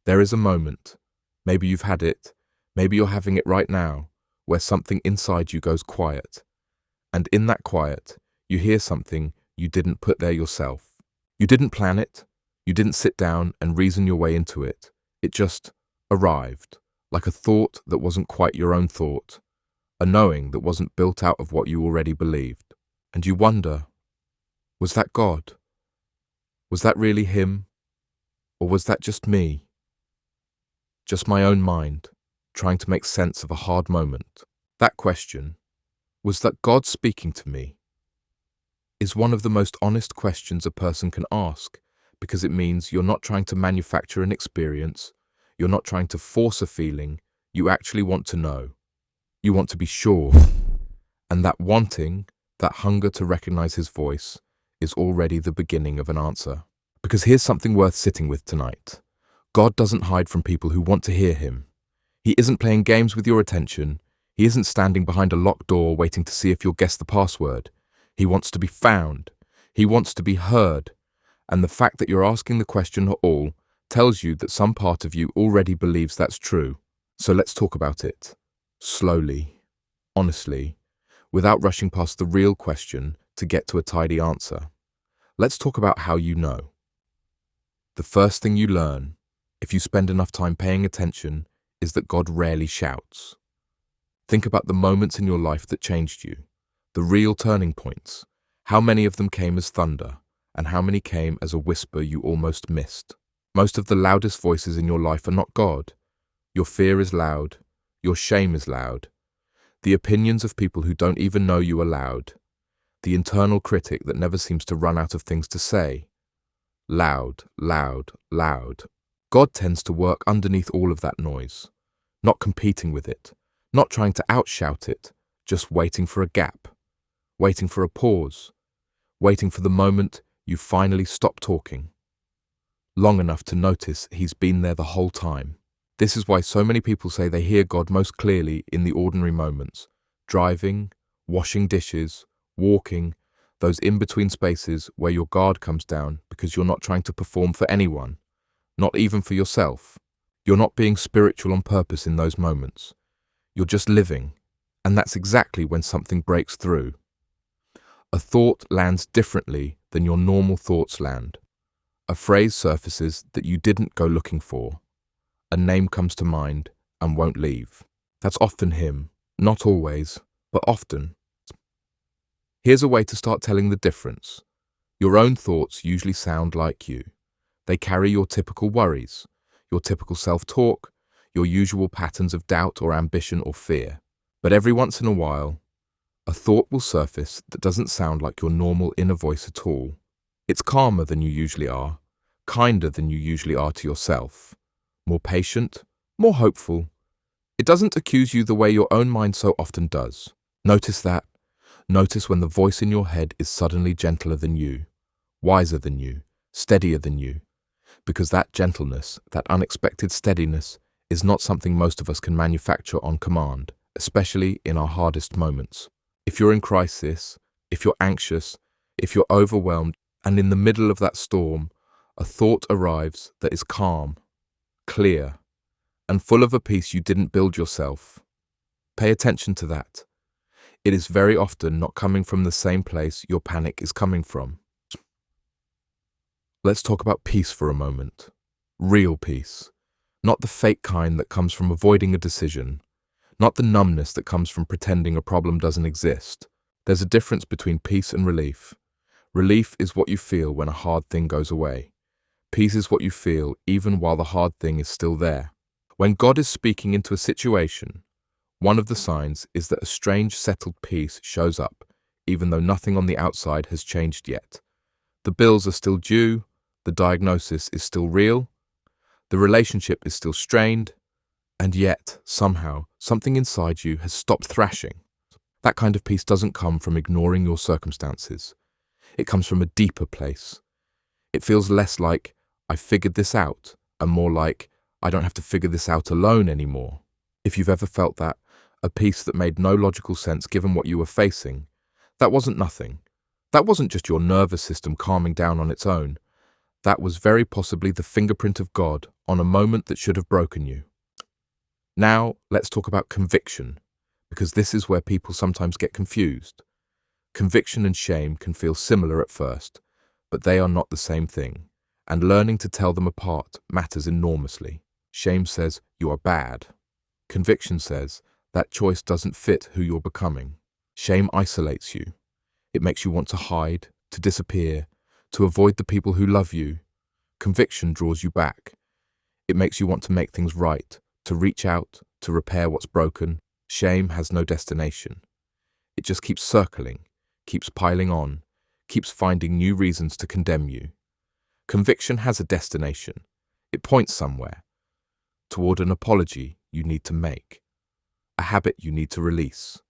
There is a moment, maybe you've had it, maybe you're having it right now, where something inside you goes quiet. And in that quiet, you hear something you didn't put there yourself. You didn't plan it, you didn't sit down and reason your way into it. It just arrived, like a thought that wasn't quite your own thought, a knowing that wasn't built out of what you already believed. And you wonder, was that God? Was that really him? Or was that just me? Just my own mind, trying to make sense of a hard moment. That question, was that God speaking to me, is one of the most honest questions a person can ask, because it means you're not trying to manufacture an experience, you're not trying to force a feeling, you actually want to know. You want to be sure. And that wanting, that hunger to recognize his voice, is already the beginning of an answer. Because here's something worth sitting with tonight. God doesn't hide from people who want to hear him. He isn't playing games with your attention. He isn't standing behind a locked door waiting to see if you'll guess the password. He wants to be found. He wants to be heard. And the fact that you're asking the question at all tells you that some part of you already believes that's true. So let's talk about it. Slowly, honestly, without rushing past the real question to get to a tidy answer. Let's talk about how you know. The first thing you learn, if you spend enough time paying attention, is that God rarely shouts. Think about the moments in your life that changed you, the real turning points. How many of them came as thunder, and how many came as a whisper you almost missed? Most of the loudest voices in your life are not God. Your fear is loud. Your shame is loud. The opinions of people who don't even know you are loud. The internal critic that never seems to run out of things to say. Loud, loud, loud. God tends to work underneath all of that noise, not competing with it, not trying to outshout it, just waiting for a gap, waiting for a pause, waiting for the moment you finally stop talking. Long enough to notice he's been there the whole time. This is why so many people say they hear God most clearly in the ordinary moments, driving, washing dishes, walking, those in-between spaces where your guard comes down because you're not trying to perform for anyone, not even for yourself. You're not being spiritual on purpose in those moments. You're just living, and that's exactly when something breaks through. A thought lands differently than your normal thoughts land. A phrase surfaces that you didn't go looking for. A name comes to mind and won't leave. That's often him, not always, but often. Here's a way to start telling the difference. Your own thoughts usually sound like you. They carry your typical worries, your typical self-talk, your usual patterns of doubt or ambition or fear. But every once in a while, a thought will surface that doesn't sound like your normal inner voice at all. It's calmer than you usually are, kinder than you usually are to yourself, more patient, more hopeful. It doesn't accuse you the way your own mind so often does. Notice that. Notice when the voice in your head is suddenly gentler than you, wiser than you, steadier than you. Because that gentleness, that unexpected steadiness, is not something most of us can manufacture on command, especially in our hardest moments. If you're in crisis, if you're anxious, if you're overwhelmed, and in the middle of that storm, a thought arrives that is calm, clear, and full of a peace you didn't build yourself. Pay attention to that. It is very often not coming from the same place your panic is coming from. Let's talk about peace for a moment. Real peace. Not the fake kind that comes from avoiding a decision. Not the numbness that comes from pretending a problem doesn't exist. There's a difference between peace and relief. Relief is what you feel when a hard thing goes away. Peace is what you feel even while the hard thing is still there. When God is speaking into a situation, one of the signs is that a strange settled peace shows up, even though nothing on the outside has changed yet. The bills are still due, the diagnosis is still real, the relationship is still strained, and yet, somehow, something inside you has stopped thrashing. That kind of peace doesn't come from ignoring your circumstances. It comes from a deeper place. It feels less like, "I've figured this out," and more like, "I don't have to figure this out alone anymore." If you've ever felt that, a peace that made no logical sense given what you were facing, that wasn't nothing. That wasn't just your nervous system calming down on its own. That was very possibly the fingerprint of God on a moment that should have broken you. Now, let's talk about conviction, because this is where people sometimes get confused. Conviction and shame can feel similar at first, but they are not the same thing, and learning to tell them apart matters enormously. Shame says, you are bad. Conviction says, that choice doesn't fit who you're becoming. Shame isolates you. It makes you want to hide, to disappear, to avoid the people who love you. Conviction draws you back. It makes you want to make things right, to reach out, to repair what's broken. Shame has no destination. It just keeps circling, keeps piling on, keeps finding new reasons to condemn you. Conviction has a destination. It points somewhere, toward an apology you need to make, a habit you need to release,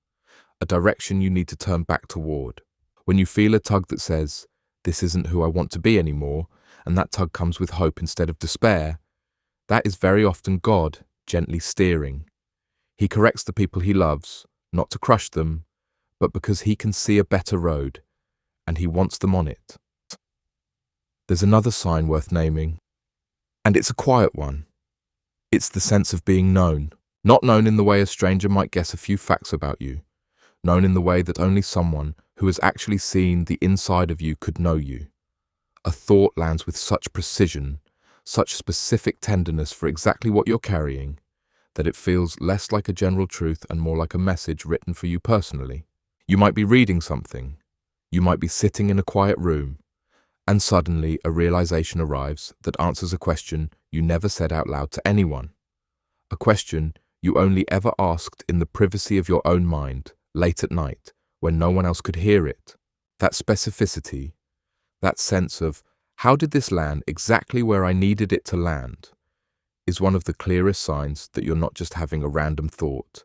a direction you need to turn back toward. When you feel a tug that says, this isn't who I want to be anymore, and that tug comes with hope instead of despair, that is very often God gently steering. He corrects the people he loves, not to crush them, but because he can see a better road, and he wants them on it. There's another sign worth naming, and it's a quiet one. It's the sense of being known. Not known in the way a stranger might guess a few facts about you, known in the way that only someone who has actually seen the inside of you could know you. A thought lands with such precision, such specific tenderness for exactly what you're carrying, that it feels less like a general truth and more like a message written for you personally. You might be reading something, you might be sitting in a quiet room, and suddenly a realization arrives that answers a question you never said out loud to anyone. A question you only ever asked in the privacy of your own mind, late at night, when no one else could hear it. That specificity, that sense of, how did this land exactly where I needed it to land, is one of the clearest signs that you're not just having a random thought.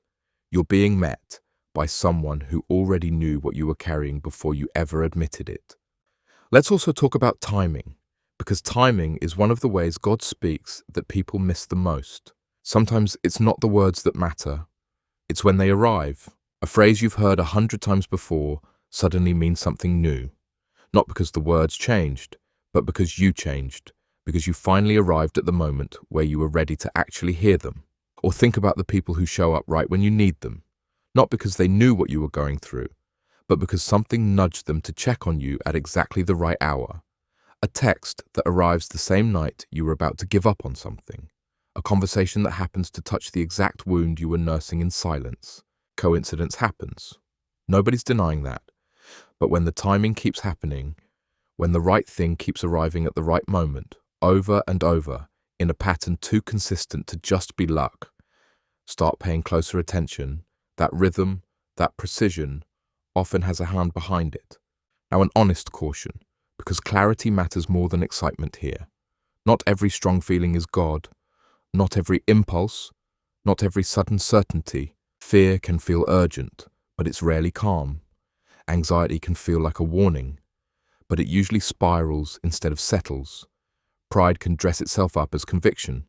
You're being met by someone who already knew what you were carrying before you ever admitted it. Let's also talk about timing, because timing is one of the ways God speaks that people miss the most. Sometimes it's not the words that matter. It's when they arrive. A phrase you've heard 100 times before suddenly means something new. Not because the words changed, but because you changed, because you finally arrived at the moment where you were ready to actually hear them. Or think about the people who show up right when you need them, not because they knew what you were going through, but because something nudged them to check on you at exactly the right hour. A text that arrives the same night you were about to give up on something. A conversation that happens to touch the exact wound you were nursing in silence. Coincidence happens. Nobody's denying that. But when the timing keeps happening, when the right thing keeps arriving at the right moment, over and over, in a pattern too consistent to just be luck, start paying closer attention. That rhythm, that precision, often has a hand behind it. Now, an honest caution, because clarity matters more than excitement here. Not every strong feeling is God. Not every impulse, not every sudden certainty. Fear can feel urgent, but it's rarely calm. Anxiety can feel like a warning, but it usually spirals instead of settles. Pride can dress itself up as conviction,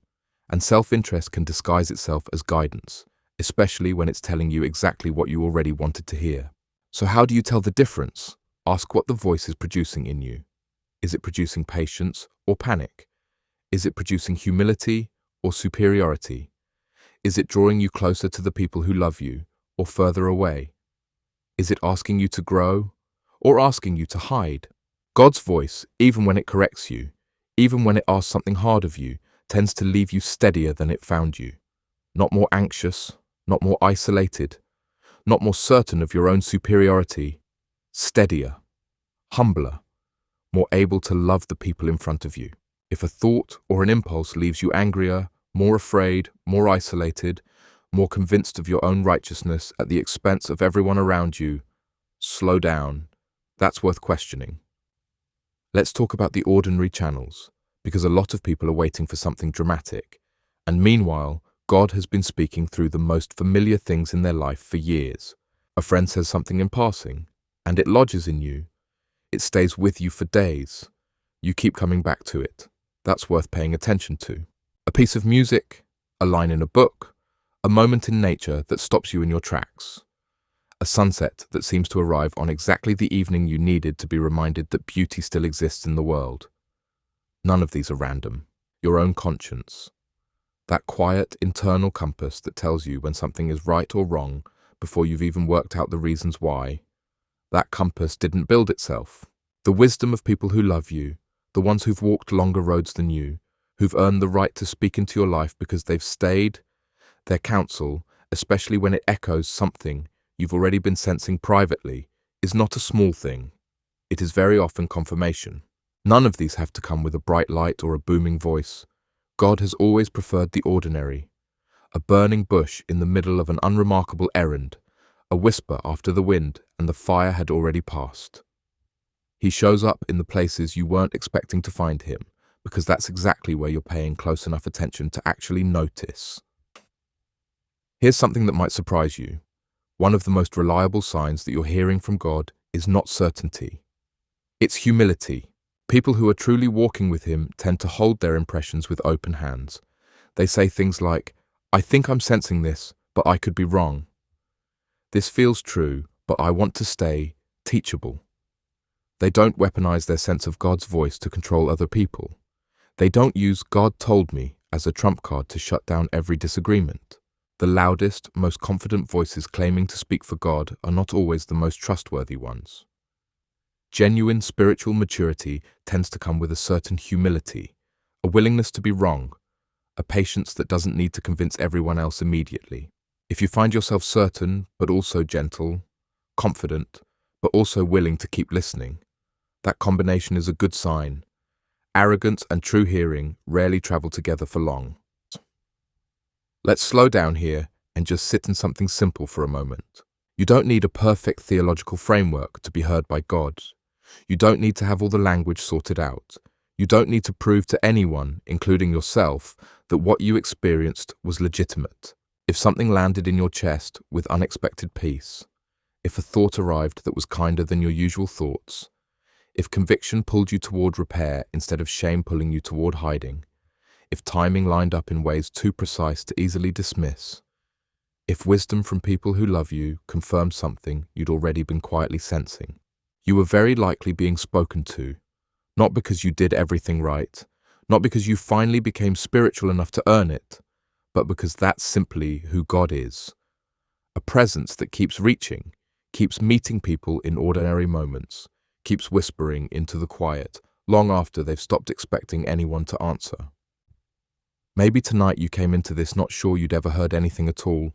and self-interest can disguise itself as guidance, especially when it's telling you exactly what you already wanted to hear. So how do you tell the difference? Ask what the voice is producing in you. Is it producing patience or panic? Is it producing humility or superiority? Is it drawing you closer to the people who love you or further away? Is it asking you to grow or asking you to hide? God's voice, even when it corrects you, even when it asks something hard of you, tends to leave you steadier than it found you. Not more anxious, not more isolated, not more certain of your own superiority. Steadier, humbler, more able to love the people in front of you. If a thought or an impulse leaves you angrier, more afraid, more isolated, more convinced of your own righteousness at the expense of everyone around you, slow down. That's worth questioning. Let's talk about the ordinary channels, because a lot of people are waiting for something dramatic. And meanwhile, God has been speaking through the most familiar things in their life for years. A friend says something in passing, and it lodges in you. It stays with you for days. You keep coming back to it. That's worth paying attention to. A piece of music, a line in a book, a moment in nature that stops you in your tracks. A sunset that seems to arrive on exactly the evening you needed to be reminded that beauty still exists in the world. None of these are random. Your own conscience, that quiet internal compass that tells you when something is right or wrong before you've even worked out the reasons why, that compass didn't build itself. The wisdom of people who love you, the ones who've walked longer roads than you, who've earned the right to speak into your life because they've stayed, their counsel, especially when it echoes something you've already been sensing privately, is not a small thing. It is very often confirmation. None of these have to come with a bright light or a booming voice. God has always preferred the ordinary. A burning bush in the middle of an unremarkable errand, a whisper after the wind and the fire had already passed. He shows up in the places you weren't expecting to find him, because that's exactly where you're paying close enough attention to actually notice. Here's something that might surprise you. One of the most reliable signs that you're hearing from God is not certainty. It's humility. People who are truly walking with him tend to hold their impressions with open hands. They say things like, "I think I'm sensing this, but I could be wrong. This feels true, but I want to stay teachable." They don't weaponize their sense of God's voice to control other people. They don't use "God told me" as a trump card to shut down every disagreement. The loudest, most confident voices claiming to speak for God are not always the most trustworthy ones. Genuine spiritual maturity tends to come with a certain humility, a willingness to be wrong, a patience that doesn't need to convince everyone else immediately. If you find yourself certain, but also gentle, confident, but also willing to keep listening, that combination is a good sign. Arrogance and true hearing rarely travel together for long. Let's slow down here and just sit in something simple for a moment. You don't need a perfect theological framework to be heard by God. You don't need to have all the language sorted out. You don't need to prove to anyone, including yourself, that what you experienced was legitimate. If something landed in your chest with unexpected peace, if a thought arrived that was kinder than your usual thoughts, if conviction pulled you toward repair instead of shame pulling you toward hiding, if timing lined up in ways too precise to easily dismiss, if wisdom from people who love you confirmed something you'd already been quietly sensing, you were very likely being spoken to, not because you did everything right, not because you finally became spiritual enough to earn it, but because that's simply who God is. A presence that keeps reaching, keeps meeting people in ordinary moments, keeps whispering into the quiet, long after they've stopped expecting anyone to answer. Maybe tonight you came into this not sure you'd ever heard anything at all.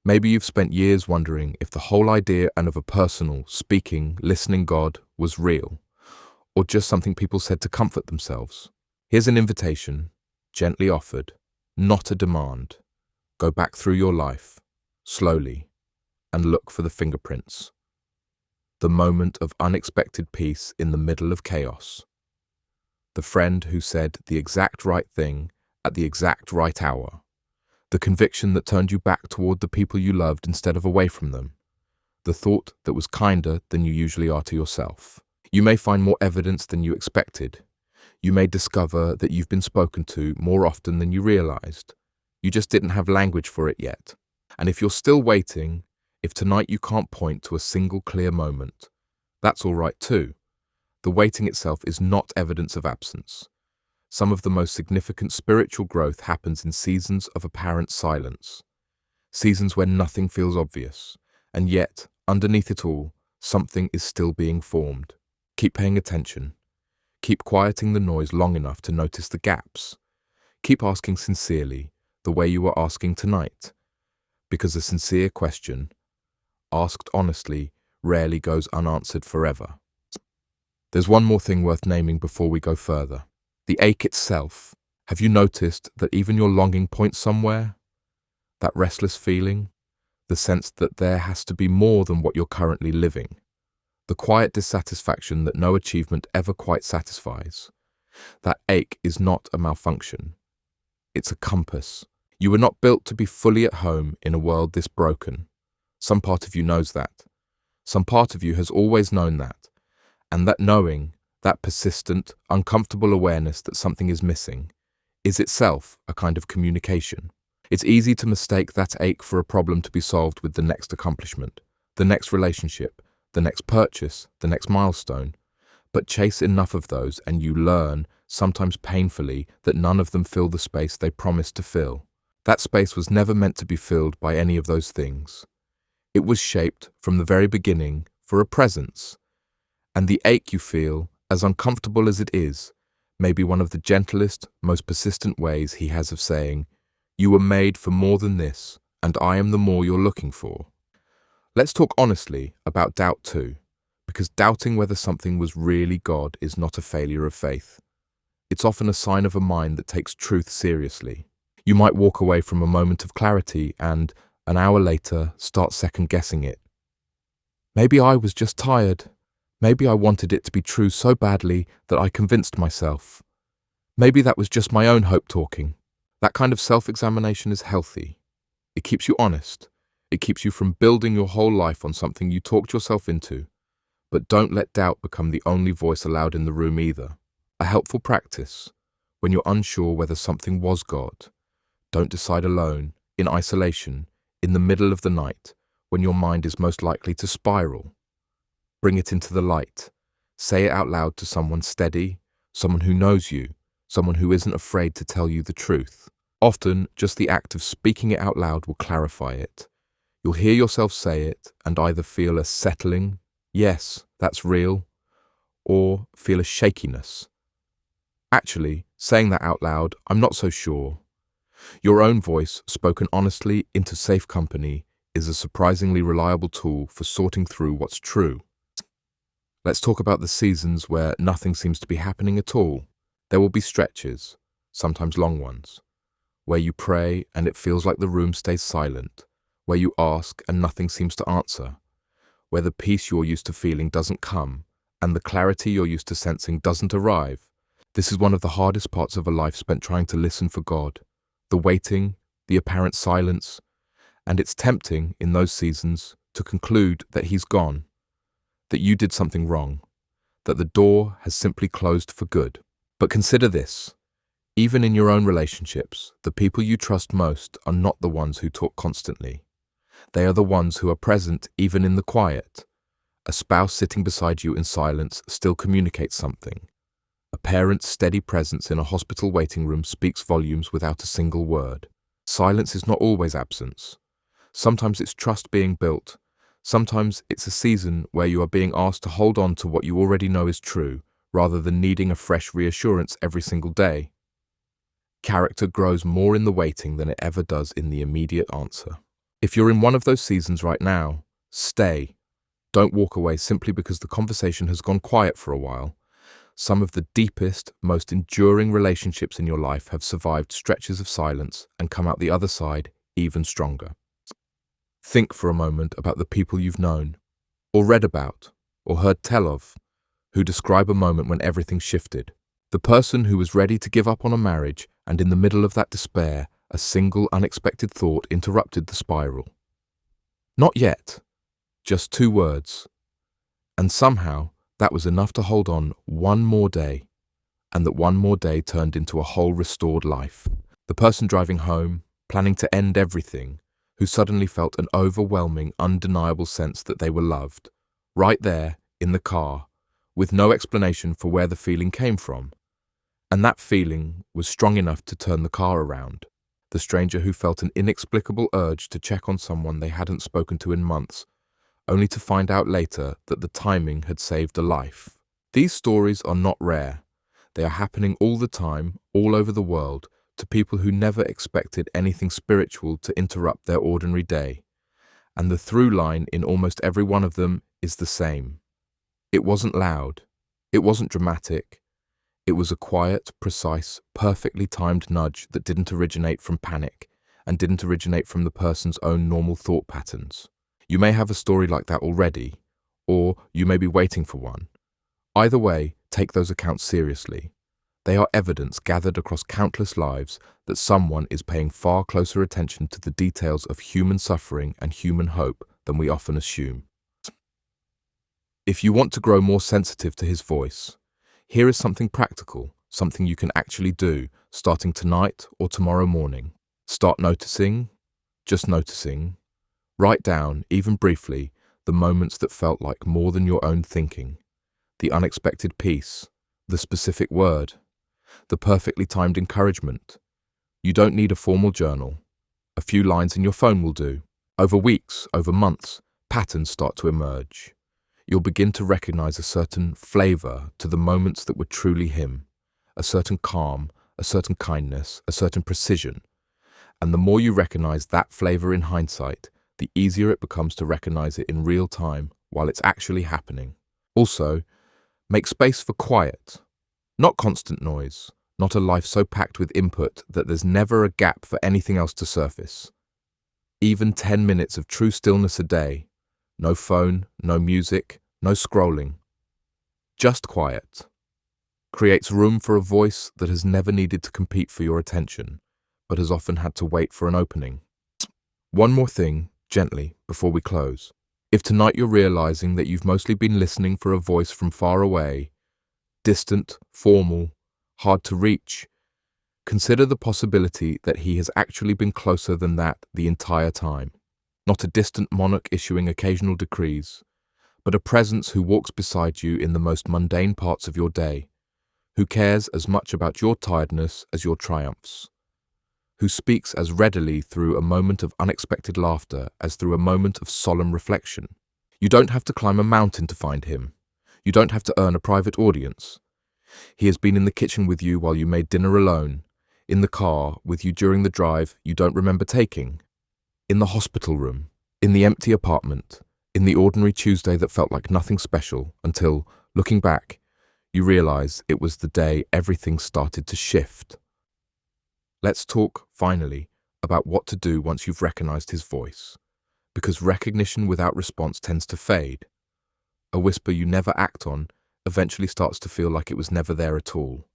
Maybe you've spent years wondering if the whole idea of a personal, speaking, listening God was real, or just something people said to comfort themselves. Here's an invitation, gently offered, not a demand. Go back through your life, slowly, and look for the fingerprints. The moment of unexpected peace in the middle of chaos. The friend who said the exact right thing at the exact right hour. The conviction that turned you back toward the people you loved instead of away from them. The thought that was kinder than you usually are to yourself. You may find more evidence than you expected. You may discover that you've been spoken to more often than you realized. You just didn't have language for it yet. And if you're still waiting, if tonight you can't point to a single clear moment, that's all right too. The waiting itself is not evidence of absence. Some of the most significant spiritual growth happens in seasons of apparent silence, seasons when nothing feels obvious, and yet, underneath it all, something is still being formed. Keep paying attention. Keep quieting the noise long enough to notice the gaps. Keep asking sincerely, the way you are asking tonight, because a sincere question, asked honestly, rarely goes unanswered forever. There's one more thing worth naming before we go further. The ache itself. Have you noticed that even your longing points somewhere? That restless feeling? The sense that there has to be more than what you're currently living. The quiet dissatisfaction that no achievement ever quite satisfies. That ache is not a malfunction. It's a compass. You were not built to be fully at home in a world this broken. Some part of you knows that. Some part of you has always known that. And that knowing, that persistent, uncomfortable awareness that something is missing, is itself a kind of communication. It's easy to mistake that ache for a problem to be solved with the next accomplishment, the next relationship, the next purchase, the next milestone. But chase enough of those and you learn sometimes painfully, that none of them fill the space they promised to fill. That space was never meant to be filled by any of those things. It was shaped from the very beginning for a presence. And the ache you feel, as uncomfortable as it is, may be one of the gentlest, most persistent ways he has of saying, "You were made for more than this, and I am the more you're looking for." Let's talk honestly about doubt too, because doubting whether something was really God is not a failure of faith. It's often a sign of a mind that takes truth seriously. You might walk away from a moment of clarity and, an hour later, start second-guessing it. Maybe I was just tired. Maybe I wanted it to be true so badly that I convinced myself. Maybe that was just my own hope talking. That kind of self-examination is healthy. It keeps you honest. It keeps you from building your whole life on something you talked yourself into. But don't let doubt become the only voice allowed in the room either. A helpful practice, when you're unsure whether something was God, don't decide alone, in isolation, in the middle of the night, when your mind is most likely to spiral. Bring it into the light. Say it out loud to someone steady, someone who knows you, someone who isn't afraid to tell you the truth. Often, just the act of speaking it out loud will clarify it. You'll hear yourself say it and either feel a settling, "Yes, that's real," or feel a shakiness. Actually, saying that out loud, "I'm not so sure." Your own voice, spoken honestly into safe company, is a surprisingly reliable tool for sorting through what's true. Let's talk about the seasons where nothing seems to be happening at all. There will be stretches, sometimes long ones, where you pray and it feels like the room stays silent, where you ask and nothing seems to answer, where the peace you're used to feeling doesn't come and the clarity you're used to sensing doesn't arrive. This is one of the hardest parts of a life spent trying to listen for God. The waiting, the apparent silence, and it's tempting in those seasons to conclude that He's gone, that you did something wrong, that the door has simply closed for good. But consider this. Even in your own relationships, the people you trust most are not the ones who talk constantly. They are the ones who are present even in the quiet. A spouse sitting beside you in silence still communicates something. A parent's steady presence in a hospital waiting room speaks volumes without a single word. Silence is not always absence. Sometimes it's trust being built. Sometimes it's a season where you are being asked to hold on to what you already know is true, rather than needing a fresh reassurance every single day. Character grows more in the waiting than it ever does in the immediate answer. If you're in one of those seasons right now, stay. Don't walk away simply because the conversation has gone quiet for a while. Some of the deepest, most enduring relationships in your life have survived stretches of silence and come out the other side even stronger. Think for a moment about the people you've known, or read about, or heard tell of, who describe a moment when everything shifted. The person who was ready to give up on a marriage, and in the middle of that despair, a single unexpected thought interrupted the spiral. Not yet, just 2 words. And somehow, that was enough to hold on one more day, and that one more day turned into a whole restored life. The person driving home, planning to end everything, who suddenly felt an overwhelming, undeniable sense that they were loved, right there, in the car, with no explanation for where the feeling came from. And that feeling was strong enough to turn the car around. The stranger who felt an inexplicable urge to check on someone they hadn't spoken to in months, only to find out later that the timing had saved a life. These stories are not rare. They are happening all the time, all over the world, to people who never expected anything spiritual to interrupt their ordinary day. And the through line in almost every one of them is the same. It wasn't loud. It wasn't dramatic. It was a quiet, precise, perfectly timed nudge that didn't originate from panic and didn't originate from the person's own normal thought patterns. You may have a story like that already, or you may be waiting for one. Either way, take those accounts seriously. They are evidence gathered across countless lives that someone is paying far closer attention to the details of human suffering and human hope than we often assume. If you want to grow more sensitive to His voice, here is something practical, something you can actually do, starting tonight or tomorrow morning. Start noticing, just noticing. Write down, even briefly, the moments that felt like more than your own thinking, the unexpected peace, the specific word. the perfectly timed encouragement. You don't need a formal journal. A few lines in your phone will do. Over weeks, over months, patterns start to emerge. You'll begin to recognize a certain flavor to the moments that were truly him, a certain calm, a certain kindness, a certain precision. And the more you recognize that flavor in hindsight, the easier it becomes to recognize it in real time while it's actually happening. Also, make space for quiet, not constant noise, not a life so packed with input that there's never a gap for anything else to surface. Even 10 minutes of true stillness a day, no phone, no music, no scrolling, just quiet, creates room for a voice that has never needed to compete for your attention, but has often had to wait for an opening. One more thing, gently, before we close. If tonight you're realizing that you've mostly been listening for a voice from far away, distant, formal, hard to reach, consider the possibility that he has actually been closer than that the entire time. Not a distant monarch issuing occasional decrees, but a presence who walks beside you in the most mundane parts of your day, who cares as much about your tiredness as your triumphs, who speaks as readily through a moment of unexpected laughter as through a moment of solemn reflection. You don't have to climb a mountain to find him. You don't have to earn a private audience. He has been in the kitchen with you while you made dinner alone, in the car with you during the drive you don't remember taking, in the hospital room, in the empty apartment, in the ordinary Tuesday that felt like nothing special until, looking back, you realize it was the day everything started to shift. Let's talk, finally, about what to do once you've recognized his voice, because recognition without response tends to fade. A whisper you never act on eventually starts to feel like it was never there at all.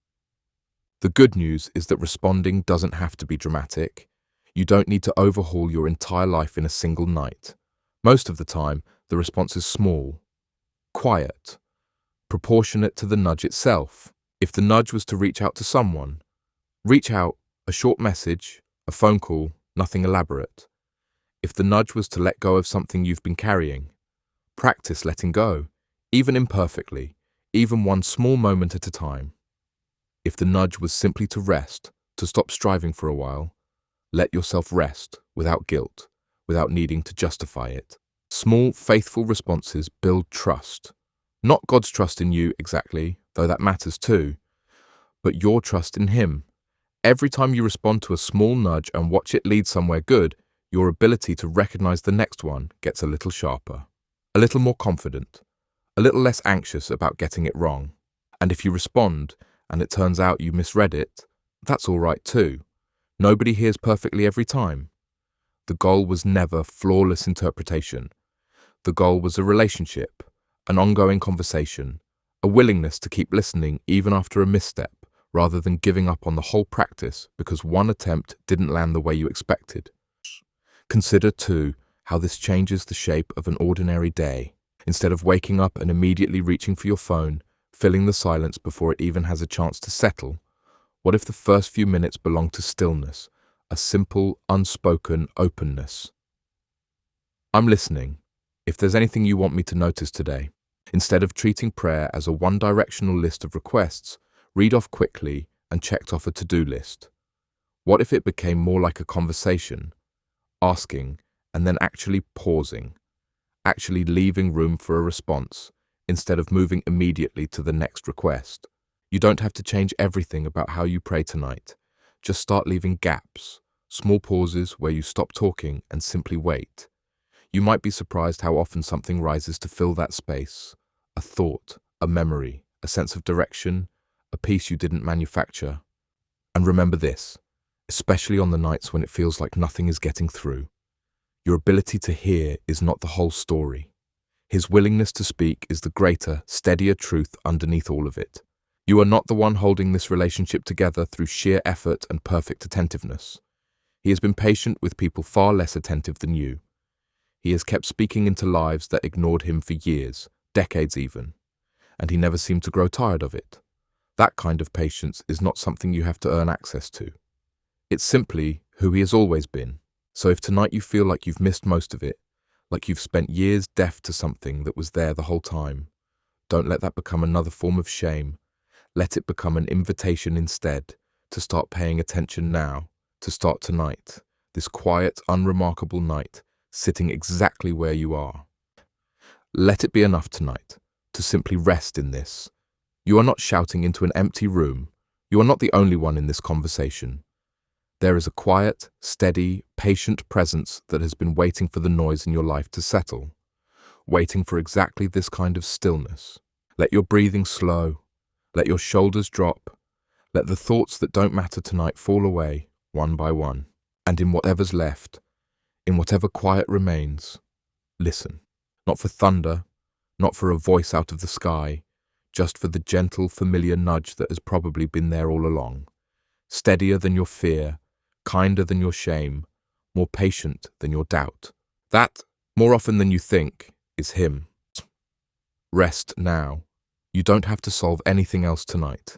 The good news is that responding doesn't have to be dramatic. You don't need to overhaul your entire life in a single night. Most of the time, the response is small, quiet, proportionate to the nudge itself. If the nudge was to reach out to someone, reach out, a short message, a phone call, nothing elaborate. If the nudge was to let go of something you've been carrying, practice letting go, even imperfectly, even one small moment at a time. If the nudge was simply to rest, to stop striving for a while, let yourself rest without guilt, without needing to justify it. Small, faithful responses build trust. Not God's trust in you exactly, though that matters too, but your trust in him. Every time you respond to a small nudge and watch it lead somewhere good, your ability to recognize the next one gets a little sharper, a little more confident, a little less anxious about getting it wrong. And if you respond, and it turns out you misread it, that's all right too. Nobody hears perfectly every time. The goal was never flawless interpretation. The goal was a relationship, an ongoing conversation, a willingness to keep listening even after a misstep, rather than giving up on the whole practice because one attempt didn't land the way you expected. Consider, too, how this changes the shape of an ordinary day. Instead of waking up and immediately reaching for your phone, filling the silence before it even has a chance to settle, what if the first few minutes belong to stillness, a simple, unspoken openness? I'm listening. If there's anything you want me to notice today, instead of treating prayer as a one-directional list of requests, read off quickly and checked off a to-do list. What if it became more like a conversation, asking and then actually pausing, actually leaving room for a response instead of moving immediately to the next request? You don't have to change everything about how you pray tonight. Just start leaving gaps, small pauses where you stop talking and simply wait. You might be surprised how often something rises to fill that space. A thought, a memory, a sense of direction, a piece you didn't manufacture. And remember this, especially on the nights when it feels like nothing is getting through. Your ability to hear is not the whole story. His willingness to speak is the greater, steadier truth underneath all of it. You are not the one holding this relationship together through sheer effort and perfect attentiveness. He has been patient with people far less attentive than you. He has kept speaking into lives that ignored him for years, decades even, and he never seemed to grow tired of it. That kind of patience is not something you have to earn access to. It's simply who he has always been. So if tonight you feel like you've missed most of it, like you've spent years deaf to something that was there the whole time, don't let that become another form of shame. Let it become an invitation instead to start paying attention now, to start tonight, this quiet, unremarkable night, sitting exactly where you are. Let it be enough tonight to simply rest in this. You are not shouting into an empty room. You are not the only one in this conversation. There is a quiet, steady, patient presence that has been waiting for the noise in your life to settle, waiting for exactly this kind of stillness. Let your breathing slow. Let your shoulders drop. Let the thoughts that don't matter tonight fall away, one by one. And in whatever's left, in whatever quiet remains, listen. Not for thunder, not for a voice out of the sky, just for the gentle, familiar nudge that has probably been there all along. Steadier than your fear, kinder than your shame, more patient than your doubt. That, more often than you think, is him. Rest now. You don't have to solve anything else tonight.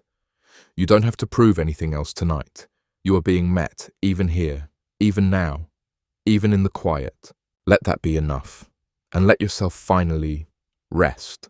You don't have to prove anything else tonight. You are being met, even here, even now, even in the quiet. Let that be enough. And let yourself finally rest.